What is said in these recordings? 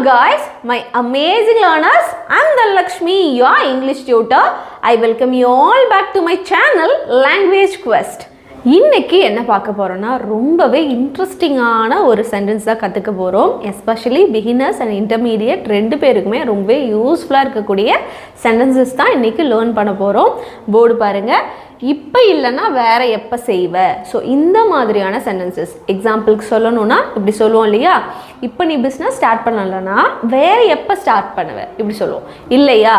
guys, my amazing learners. I'm Lakshmi, your English tutor. I welcome you all back to my channel Language Quest. இன்னைக்கு என்ன பார்க்க போறோம்னா ரொம்பவே இன்ட்ரஸ்டிங்கான ஒரு sentence தான் கத்துக்க போறோம். எஸ்பெஷலி பிகினர்ஸ் அண்ட் இன்டர்மீடியேட் ரெண்டு பேருக்குமே ரொம்பவே யூஸ்ஃபுல்லா இருக்கக்கூடிய சென்டென்சஸ் தான் இன்னைக்கு லேர்ன் பண்ண போறோம். போர்டு பாருங்க. இப்போ இல்லைன்னா வேற எப்போ செய்வ? ஸோ இந்த மாதிரியான சென்டென்சஸ் எக்ஸாம்பிளுக்கு சொல்லணும்னா இப்படி சொல்லுவோம் இல்லையா, இப்போ நீ பிஸ்னஸ் ஸ்டார்ட் பண்ணலன்னா வேற எப்போ ஸ்டார்ட் பண்ணுவ இப்படி சொல்லுவோம் இல்லையா.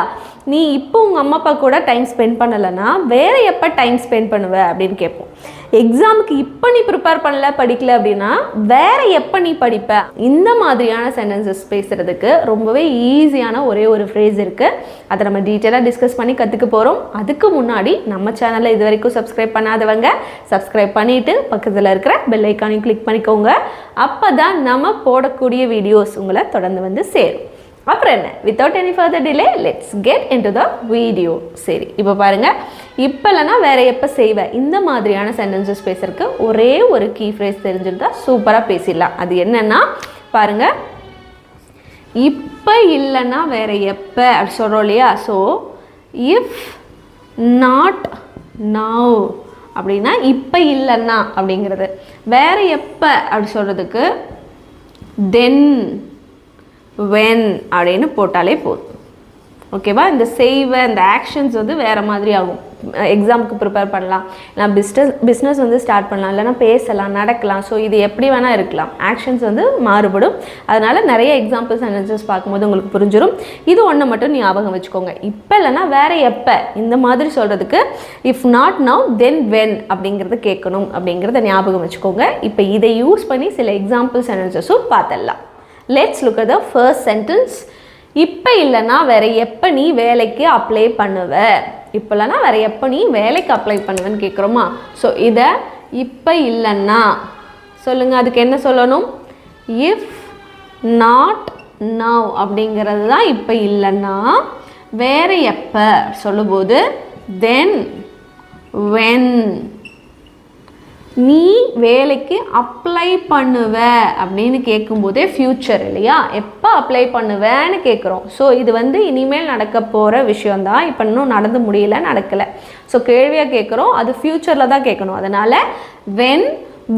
நீ இப்போ உங்கள் அம்மா அப்பா கூட டைம் ஸ்பெண்ட் பண்ணலைன்னா வேற எப்போ டைம் ஸ்பெண்ட் பண்ணுவ அப்படின்னு கேட்போம். எக்ஸாமுக்கு இப்போ நீ ப்ரிப்பேர் பண்ணல படிக்கல அப்படின்னா வேற எப்போ நீ படிப்ப? இந்த மாதிரியான சென்டென்சஸ் பேசுறதுக்கு ரொம்பவே ஈஸியான ஒரே ஒரு ஃப்ரேஸ் இருக்கு. அதை நம்ம டீட்டெயிலாக டிஸ்கஸ் பண்ணி கற்றுக்க போகிறோம். அதுக்கு முன்னாடி நம்ம சேனலை இது வரைக்கும் சப்ஸ்கிரைப் பண்ணாதவங்க சப்ஸ்கிரைப் பண்ணிட்டு பக்கத்தில் இருக்கிற பெல் ஐக்கானையும் கிளிக் பண்ணிக்கோங்க. அப்போ தான் நம்ம போடக்கூடிய வீடியோஸ் உங்களை தொடர்ந்து வந்து சேரும். அப்புறம் என்ன, without any further delay let's get into the video. சரி, இப்போ பாருங்க, இப்போ இல்லைனா வேற எப்போ செய்வ? இந்த மாதிரியான சென்டென்சஸ் பேசுறதுக்கு ஒரே ஒரு கீ ஃப்ரேஸ் தெரிஞ்சிருந்தா சூப்பராக பேசிடலாம். அது என்னன்னா பாருங்க, இப்போ இல்லைன்னா வேற எப்போ அப்படி சொல்கிறோம் இல்லையா. ஸோ இஃப் நாட் நவ் அப்படின்னா இப்போ இல்லைன்னா அப்படிங்கிறது. வேற எப்போ அப்படி சொல்கிறதுக்கு தென் when அப்படின்னு போட்டாலே போதும். ஓகேவா? இந்த செய்வ இந்த ஆக்ஷன்ஸ் வந்து வேறு மாதிரி ஆகும். எக்ஸாமுக்கு ப்ரிப்பேர் பண்ணலாம், நான் பிஸ்னஸ் வந்து ஸ்டார்ட் பண்ணலாம், இல்லைனா பேசலாம், நடக்கலாம். ஸோ இது எப்படி வேணால் இருக்கலாம். ஆக்ஷன்ஸ் வந்து மாறுபடும். அதனால் நிறைய எக்ஸாம்பிள்ஸ் சென்டென்சஸ் பார்க்கும்போது உங்களுக்கு புரிஞ்சிடும். இது ஒன்று மட்டும் ஞாபகம் வச்சுக்கோங்க. இப்போ இல்லைனா வேற எப்போ இந்த மாதிரி சொல்கிறதுக்கு if not now then when அப்படிங்கிறத கேட்கணும் அப்படிங்கிறத ஞாபகம் வச்சுக்கோங்க. இப்போ இதை யூஸ் பண்ணி சில எக்ஸாம்பிள் சென்டென்சஸும் பார்த்துடலாம். Let's look at the first sentence. இப்போ இல்லைன்னா வேற எப்போ நீ வேலைக்கு அப்ளை பண்ணுவ? இப்போ இல்லைன்னா வேற எப்போ நீ வேலைக்கு அப்ளை பண்ணுவேன்னு கேட்குறோமா. ஸோ இதை இப்போ இல்லைன்னா சொல்லுங்க, அதுக்கு என்ன சொல்லணும்? இஃப் நாட் நவ் அப்படிங்கிறது தான் இப்போ இல்லைன்னா. வேற எப்போ சொல்லும்போது தென் வென் நீ வேலைக்கு அப்ளை பண்ணுவ அப்படின்னு கேட்கும்போதே ஃப்யூச்சர் இல்லையா, எப்போ அப்ளை பண்ணுவேன்னு கேட்குறோம். ஸோ இது வந்து இனிமேல் நடக்க போகிற விஷயந்தான், இப்போ இன்னும் நடந்து முடியல, நடக்கலை. ஸோ கேள்வியாக கேட்குறோம், அது ஃப்யூச்சரில் தான் கேட்கணும். அதனால் வென்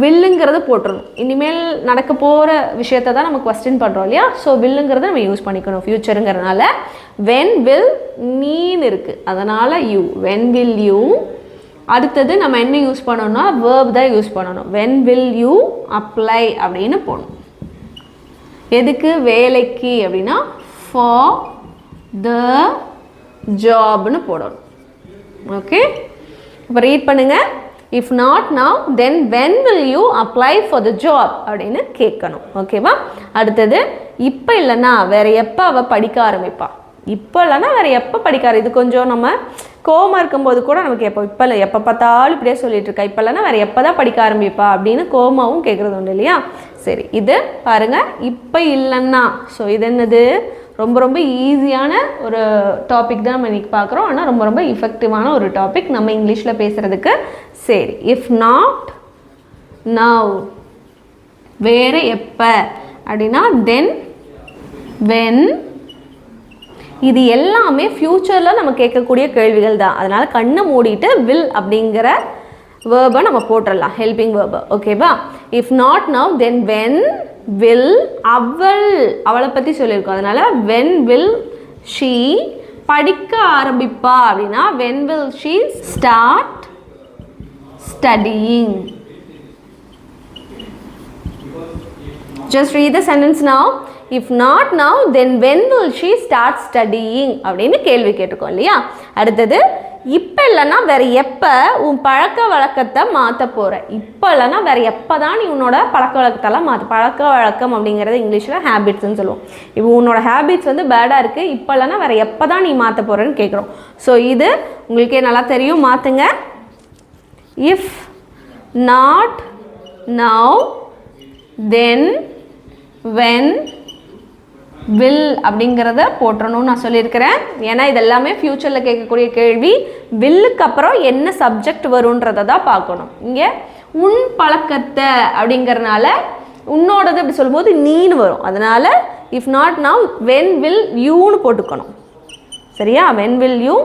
வில்லுங்கிறது போட்டுடணும். இனிமேல் நடக்க போகிற விஷயத்தை தான் நம்ம கொஸ்டின் பண்ணுறோம் இல்லையா. ஸோ வில்லுங்கிறத நம்ம யூஸ் பண்ணிக்கணும் ஃப்யூச்சருங்கிறதுனால. வென் வில் நீன்னு இருக்குது, அதனால் யூ. When will you. அடுத்தது நம்ம என்ன யூஸ் பண்ணணும்னா வேர்ப் தான் யூஸ் பண்ணணும். வென் வில் யூ அப்ளை அப்படின்னு போடணும். எதுக்கு? வேலைக்கு அப்படின்னா ஃபார் த ஜாப்னு போடணும். ஓகே, இப்போ ரீட் பண்ணுங்க. If not now then when will you apply for the job அப்படின்னு கேட்கணும். ஓகேவா? அடுத்தது இப்போ இல்லைன்னா வேற எப்போ அவள் படிக்க ஆரம்பிப்பா? இப்போ இல்லைன்னா வேற எப்போ படிக்காரு? இது கொஞ்சம் நம்ம கோவமா இருக்கும்போது கூட நமக்கு எப்போ இப்போ இல்லை, எப்போ பார்த்தாலும் இப்படியே சொல்லிட்டு இருக்கா. இப்போ இல்லைன்னா வேற எப்போ தான் படிக்க ஆரம்பிப்பா அப்படின்னு கோமாவும் கேட்குறது உண்டு இல்லையா. சரி, இது பாருங்க, இப்போ இல்லைன்னா. ஸோ இது என்னது? ரொம்ப ரொம்ப ஈஸியான ஒரு டாபிக் தான் நம்ம இன்னைக்கு பார்க்குறோம். ஆனால் ரொம்ப ரொம்ப இஃபெக்டிவான ஒரு டாபிக் நம்ம இங்கிலீஷில் பேசுகிறதுக்கு. சரி, இஃப் நாட் நவ் வேற எப்போ அப்படின்னா தென் வென். இது எல்லாமே ஃப்யூச்சரில் நம்ம கேட்கக்கூடிய கேள்விகள் தான். அதனால் கண்ணை மூடிட்டு வில் அப்படிங்கிற வேர்பை நம்ம போட்டுடலாம், ஹெல்பிங் வேர்பை. ஓகேவா? If not now then when will அவளை பற்றி சொல்லியிருக்கோம். அதனால் வென் வில் ஷீ படிக்க ஆரம்பிப்பா அப்படின்னா when will she start studying. Just read the sentence now. If not now then when will she start studying அப்படின்னு கேள்வி கேட்டுக்கோம் இல்லையா. அடுத்தது இப்போ இல்லைன்னா வேற எப்போ உன் பழக்க வழக்கத்தை மாற்ற போகிற? இப்போ இல்லைன்னா வேற எப்போ தான் நீ உன்னோட பழக்க வழக்கத்தெல்லாம் மாற்ற? பழக்க வழக்கம் அப்படிங்கிறது இங்கிலீஷில் ஹேபிட்ஸ்ன்னு சொல்லுவோம். இப்போ உன்னோட ஹேபிட்ஸ் வந்து பேடாக இருக்குது, இப்போ இல்லைன்னா வேற எப்போ தான் நீ மாற்ற போகிறேன்னு கேட்குறோம். ஸோ இது உங்களுக்கே நல்லா தெரியும், மாற்றுங்க. If not now then when will அப்படிங்கிறத போட்டுறணும்னு நான் சொல்லியிருக்கிறேன். ஏன்னா இது எல்லாமே ஃப்யூச்சரில் கேட்கக்கூடிய கேள்வி. வில்லுக்கு அப்புறம் என்ன சப்ஜெக்ட் வரும்ன்றதை தான் பார்க்கணும். இங்கே உன் பழக்கத்தை அப்படிங்கிறனால உன்னோடது அப்படி சொல்லும்போது நீன்னு வரும். அதனால் if not now when will யூன்னு போட்டுக்கணும். சரியா? வென் வில் யூ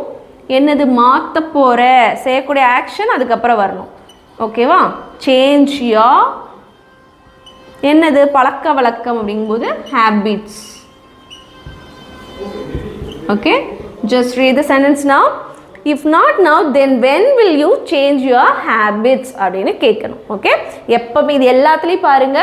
என்னது மாற்ற போகிற செய்யக்கூடிய ஆக்ஷன் அதுக்கப்புறம் வரணும். ஓகேவா? சேஞ்ச் யோர் என்னது பழக்க வழக்கம் அப்படிங்கும்போது habits. Okay, just read the sentence now. If not now, then when will you change your habits அப்படின்னு கேட்கணும். ஓகே, எப்பவுமே இது எல்லாத்துலேயும் பாருங்க,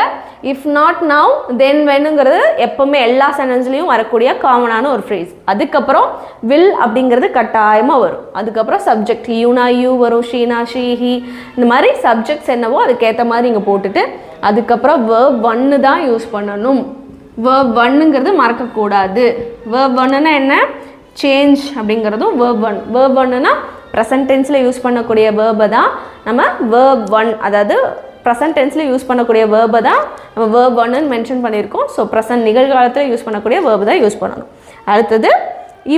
இஃப் நாட் நவ் தென் வென்னுங்கிறது எப்பவுமே எல்லா சென்டென்ஸ்லையும் வரக்கூடிய காமனான ஒரு ஃப்ரேஸ். அதுக்கப்புறம் வில் அப்படிங்கிறது கட்டாயமாக வரும். அதுக்கப்புறம் சப்ஜெக்ட் யூனா யூ வரும், ஷீனா ஷீ ஹி, இந்த மாதிரி சப்ஜெக்ட்ஸ் என்னவோ அதுக்கேற்ற மாதிரி இங்கே போட்டுட்டு அதுக்கப்புறம் verb 1 தான் யூஸ் பண்ணணும். verb 1ங்கிறது மறக்கக்கூடாது. verb 1னா என்ன? சேஞ்ச் அப்படிங்கிறதும் verb 1. verb 1னா ப்ரெசன்ட் டென்ஸில் யூஸ் பண்ணக்கூடிய வேர்பை தான் நம்ம verb 1, அதாவது ப்ரெசன்ட் டென்ஸில் யூஸ் பண்ணக்கூடிய வேர்பை தான் நம்ம verb 1ன்னு மென்ஷன் பண்ணியிருக்கோம். ஸோ ப்ரெசன்ட் நிகழ்காலத்தில் யூஸ் பண்ணக்கூடிய வேர்பு தான் யூஸ் பண்ணணும். அடுத்தது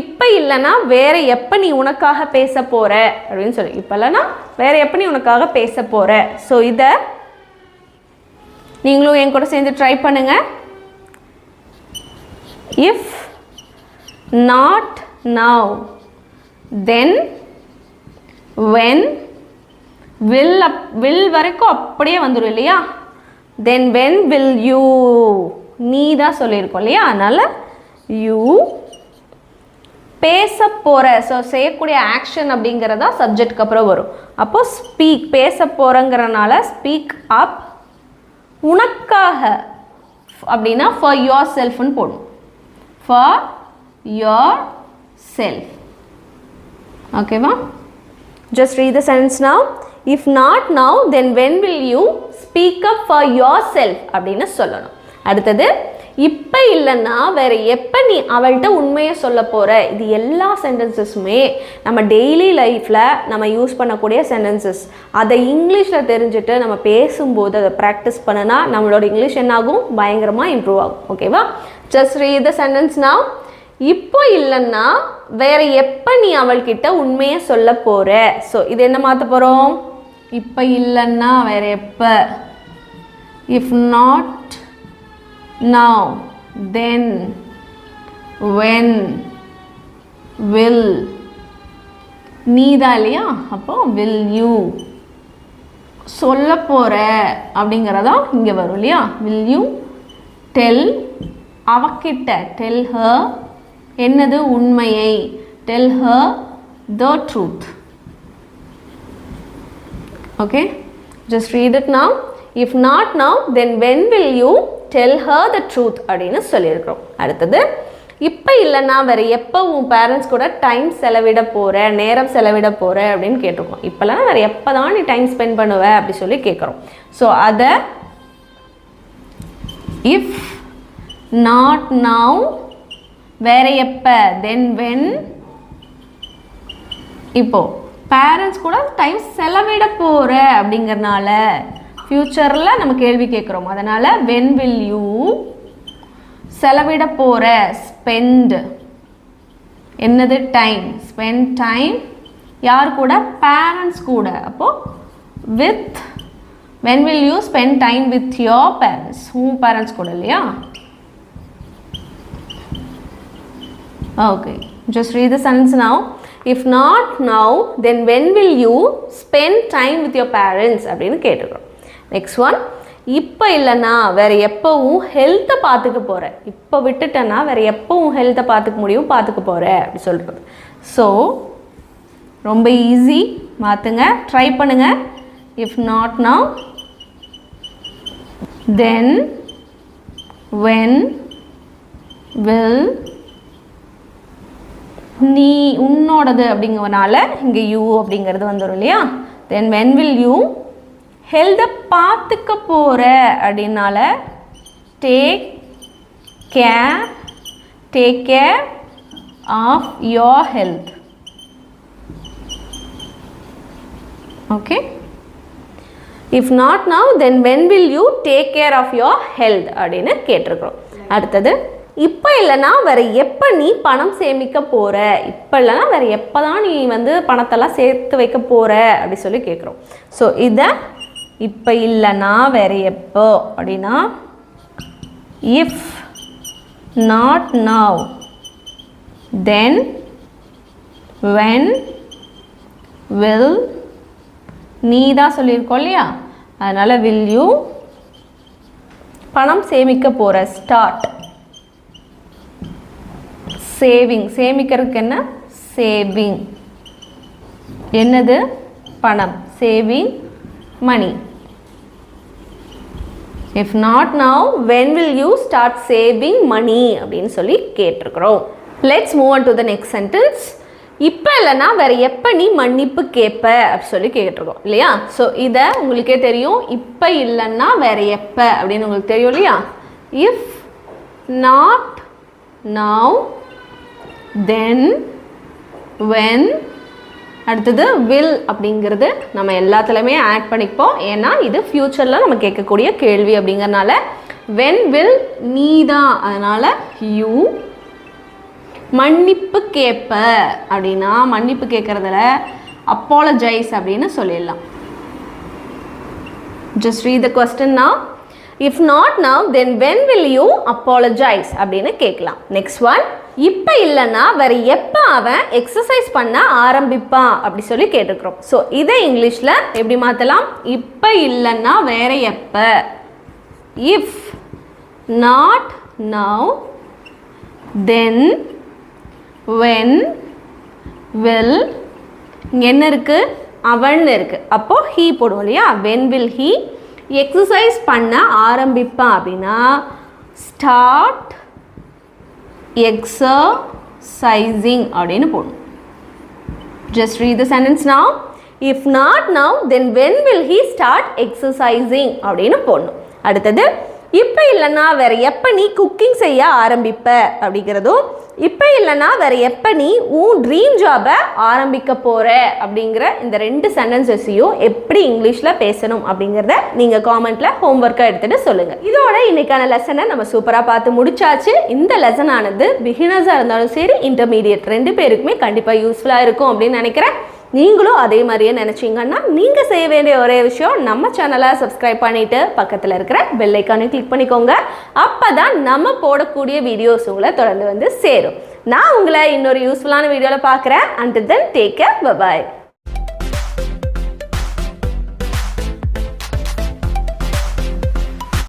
இப்போ இல்லைன்னா வேறு எப்போ நீ உனக்காக பேச போகிற அப்படின்னு சொல்லி, இப்போ இல்லைன்னா வேறு எப்போ நீ உனக்காக பேச போகிற. ஸோ இதை நீங்களும் என் கூட சேர்ந்து ட்ரை பண்ணுங்கள். If not now then when will வரைக்கும் அப்படியே வந்துடும் இல்லையா? தென் வென் வில் யூ நீ தான் சொல்லியிருக்கோம் இல்லையா? அதனால் யூ பேச போகிற, ஸோ செய்யக்கூடிய ஆக்ஷன் அப்படிங்கிறதா சப்ஜெக்ட்க்கு அப்புறம் வரும். அப்போது ஸ்பீக் பேச போகிறங்கிறனால ஸ்பீக் அப். உனக்காக அப்படின்னா ஃபார் யோர் செல்ஃப்னு போடணும். For yourself. ஓகேவா? Just read the sentence now. If not now then when will you speak up for yourself அப்படின்னு சொல்லணும். அடுத்தது இப்போ இல்லைன்னா வேறு எப்போ நீ அவள்கிட்ட உண்மையை சொல்ல போகிற. இது எல்லா சென்டென்சஸுமே நம்ம டெய்லி லைஃப்பில் நம்ம யூஸ் பண்ணக்கூடிய சென்டென்சஸ். அதை இங்கிலீஷில் தெரிஞ்சுட்டு நம்ம பேசும்போது அதை ப்ராக்டிஸ் பண்ணினா நம்மளோட இங்கிலீஷ் என்னாகும்? பயங்கரமாக இம்ப்ரூவ் ஆகும். ஓகேவா? Just read the sentence now. இப்போ இல்லைன்னா வேறு எப்போ நீ அவள்கிட்ட உண்மையை சொல்ல போகிற. ஸோ இது என்ன மாற்ற போகிறோம்? இப்போ இல்லைன்னா வேறு எப்போ. If not now then when will நீதான் இல்லையா? அப்போ will you சொல்ல போகிற அப்படிங்கிறதா இங்கே வரும் இல்லையா? will you tell அவகிட்ட, tell her என்னது உண்மையை, tell her the truth. Okay, just read it now. If not now then when will you tell her the truth அப்படின்னு சொல்லியிருக்கிறோம். அடுத்தது இப்போ இல்லைன்னா வேறு எப்போ உன் பேரண்ட்ஸ் கூட டைம் செலவிட போகிற, நேரம் செலவிட போகிற அப்படின்னு கேட்டிருக்கோம். இப்போல்லாம் வேறு எப்போ தான் நீ டைம் ஸ்பெண்ட் பண்ணுவ அப்படி சொல்லி கேட்குறோம். ஸோ அதை இஃப் நாட் நவ் வேறு எப்போ, தென் வென். இப்போது பேரண்ட்ஸ் கூட டைம் செலவிட போகிற அப்படிங்கிறனால ஃப்யூச்சரில் நம்ம கேள்வி கேட்குறோம். அதனால் வென் வில் யூ செலவிட போகிற, ஸ்பெண்ட் என்னது டைம், ஸ்பெண்ட் டைம் யார் கூட? பேரண்ட்ஸ் கூட. அப்போது with when will you spend time with your parents, உன் பேரண்ட்ஸ் கூட இல்லையா? Okay, just read the sentence now. If not now then when will you spend time with your parents அப்படின்னு கேட்டுக்கிறோம். Next one, இப்போ இல்லைன்னா வேறு எப்போவும் ஹெல்த்தை பார்த்துக்க போகிற. இப்போ விட்டுட்டேன்னா வேறு எப்போவும் ஹெல்த்தை பார்த்துக்க முடியும், பார்த்துக்க போகிற அப்படி சொல்கிறது. ஸோ ரொம்ப ஈஸி, மாற்றுங்க, ட்ரை பண்ணுங்கள். If not now then when will நீ உன்னோடது அப்படிங்கிறனால இங்கே யூ அப்படிங்கிறது வந்துடும் இல்லையா? தென் வென் வில் யூ ஹெல்த்தை பார்த்துக்க போகிற அப்படின்னால take care of your health. Okay, if not now then when will you take care of your health அப்படின்னு கேட்டிருக்கிறோம். அடுத்தது இப்போ இல்லைன்னா வேறு எப்போ நீ பணம் சேமிக்க போகிற. இப்போ இல்லைன்னா வேறு எப்போ தான் நீ பணத்தெல்லாம் சேர்த்து வைக்க போகிற அப்படி சொல்லி கேட்குறோம். ஸோ இதை இப்போ இல்லைன்னா வேறு எப்போ அப்படின்னா if not now, then, when, will, நீ தான் சொல்லியிருக்கோம் இல்லையா, அதனால் will you, பணம் சேமிக்க போகிற ஸ்டார்ட், சேவிங், சேமிக்கிறதுக்கு என்ன சேவிங், என்னது பணம், saving money. If not now, when will you start saving money அப்படின்னு சொல்லி கேட்டிருக்கிறோம். Let's move on to the next sentence. இப்போ இல்லைன்னா வேறு எப்போ நீ மன்னிப்பு கேட்ப அப்படி சொல்லி கேட்டிருக்கோம் இல்லையா. ஸோ இதை உங்களுக்கே தெரியும், இப்போ இல்லைன்னா வேறு எப்போ அப்படின்னு உங்களுக்கு தெரியும் இல்லையா. If not now, then, when, அடுத்தது வில் அப்படிங்கிறது நம்ம எல்லாத்துலேயுமே ஆட் பண்ணிப்போம். ஏன்னா இது ஃப்யூச்சரில் நம்ம கேட்கக்கூடிய கேள்வி அப்படிங்கிறனால. வென் வில் நீ தான், அதனால் யூ. மன்னிப்பு கேட்ப அப்படின்னா மன்னிப்பு கேட்குறதுல அப்பாலஜைஸ் அப்படின்னு சொல்லிடலாம். Just read the question now. If not now, then when will you apologize அப்படின்னு கேட்கலாம். Next one. இப்போ இல்லைன்னா வேறு எப்போ அவன் எக்ஸசைஸ் பண்ண ஆரம்பிப்பான் அப்படி சொல்லி கேட்டுக்கிறோம். ஸோ இதை இங்கிலீஷில் எப்படி மாற்றலாம்? இப்போ இல்லைன்னா வேறு எப்போ. If not now, then, when, will, இங்கே என்ன இருக்குது அவன் இருக்குது, அப்போது ஹீ போடுவோம் இல்லையா. வென் வில் ஹீ எக்ஸசைஸ் பண்ண ஆரம்பிப்பான் அப்படின்னா ஸ்டார்ட் எக்ஸசைசிங் அப்படின்னு போடணும். Just read the sentence now. If not now, then when will he start exercising அப்படின்னு போடணும். அடுத்தது இப்போ இல்லைன்னா வேறு எப்போ நீ குக்கிங் செய்ய ஆரம்பிப்ப அப்படிங்கிறதும், இப்போ இல்லைன்னா வேறு எப்போ நீ உன் ட்ரீம் ஜாபை ஆரம்பிக்க போகிற அப்படிங்கிற இந்த ரெண்டு சென்டென்சஸையும் எப்படி இங்கிலீஷில் பேசணும் அப்படிங்கிறத நீங்கள் காமெண்ட்டில் ஹோம்ஒர்க்காக எடுத்துகிட்டு சொல்லுங்கள். இதோட இன்றைக்கான லெசனை நம்ம சூப்பராக பார்த்து முடிச்சாச்சு. இந்த லெசன் ஆனது பிகினர்ஸாக இருந்தாலும் சரி, இன்டர்மீடியட் ரெண்டு பேருக்குமே கண்டிப்பாக யூஸ்ஃபுல்லாக இருக்கும் அப்படின்னு நினைக்கிறேன். நீங்களும் அதே மாதிரியே நினச்சிங்கன்னா நீங்கள் செய்ய வேண்டிய ஒரே விஷயம், நம்ம சேனலை சப்ஸ்கிரைப் பண்ணிவிட்டு பக்கத்தில் இருக்கிற பெல் ஐக்கானை கிளிக் பண்ணிக்கோங்க. அப்போ தான் நம்ம போடக்கூடிய வீடியோஸ் உங்களை தொடர்ந்து வந்து சேரும். நான் உங்களை இன்னொரு யூஸ்ஃபுல்லான வீடியோவில் பார்க்குறேன். Until then, take care. Bye bye.